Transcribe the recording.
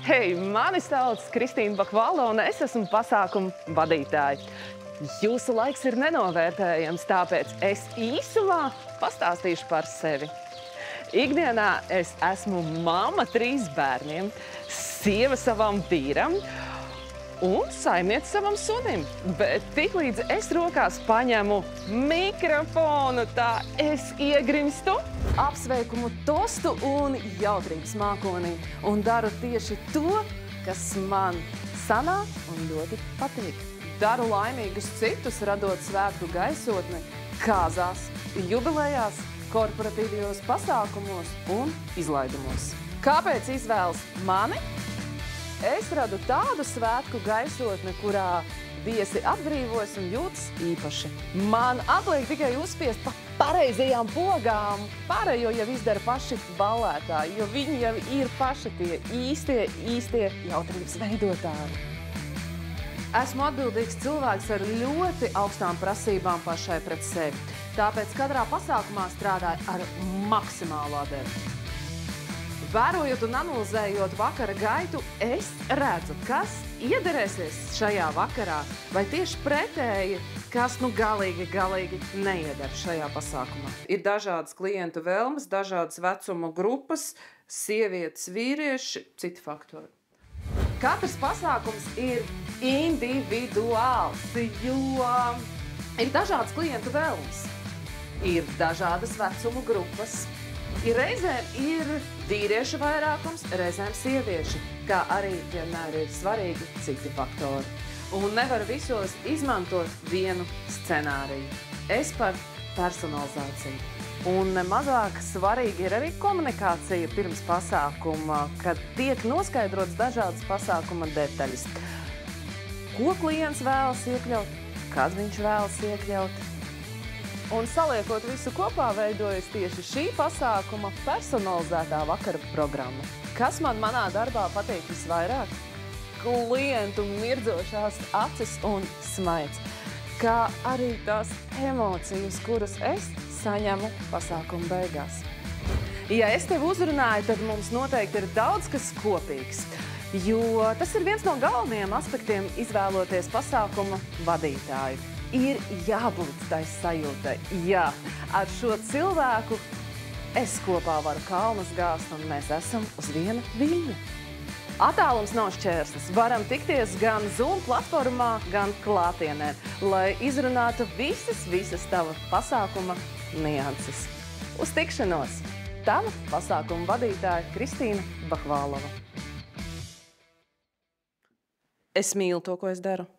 Hei, mani sauc Kristīna Bakvala, un es esmu pasākumu vadītāja. Jūsu laiks ir nenovērtējams, tāpēc es īsumā pastāstīšu par sevi. Ikdienā es esmu mamma 3 bērniem, sieva savam vīram un saimniece savam sunim. Bet tiklīdz es rokās paņemu mikrofonu, tā es iegrimstu apsveikumu tostu un jautrības mākonī. Un daru tieši to, kas man sanāk un ļoti patīk. Daru laimīgus citus, radot svētku gaisotni kāzās, jubilejās, korporatīvajos pasākumos un izlaidumos. Kāpēc izvēlas mani? Es radu tādu svētku gaisotni, kurā viesi atbrīvojas un jūtas īpaši. Man atliek tikai uzspiest pa pareizajām pogām. Pārējo jau izdara paši ballētāji, jo viņi jau ir paši tie īstie jautrības veidotāji. Esmu atbildīgs cilvēks ar ļoti augstām prasībām pašai pret sevi. Tāpēc katrā pasākumā strādāju ar maksimālu atdevi. Vērojot un analizējot vakara gaitu, es redzu, kas iederēsies šajā vakarā, vai tieši pretēji, kas galīgi neieder šajā pasākumā. Ir dažādas klientu vēlmes, dažādas vecuma grupas, sievietes, vīrieši, citi faktori. Katrs pasākums ir individuāls, jo ir dažādas klientu vēlmes, ir dažādas vecuma grupas. Reizēm ir vīriešu vairākums, reizēm sievieši, kā arī vienmēr ir svarīgi citi faktori. Un nevar visos izmantot vienu scenāriju. Es par personalizāciju. Un nemazāk svarīgi ir arī komunikācija pirms pasākuma, kad tiek noskaidrots dažādas pasākuma detaļas. Ko klients vēlas iekļaut, kad viņš vēlas iekļaut. Un saliekot visu kopā, veidojas tieši šī pasākuma personalizētā vakara programma. Kas man manā darbā patīk visvairāk? Klientu mirdzošās acis un smaids, kā arī tās emocijas, kuras es saņemu pasākuma beigās. Ja es tevi uzrunāju, tad mums noteikti ir daudz kas kopīgs, jo tas ir viens no galvenajiem aspektiem izvēloties pasākuma vadītāju. Ir jābūt tai sajūtai. Jā, ar šo cilvēku es kopā varu kalnus gāzt un mēs esam uz viena viļņa. Attālums nav šķērslis. Varam tikties gan Zoom platformā, gan klātienē, lai izrunātu visas tava pasākuma nianses. Uz tikšanos! Tava pasākuma vadītāja Kristīna Bakvalova. Es mīlu to, ko es daru.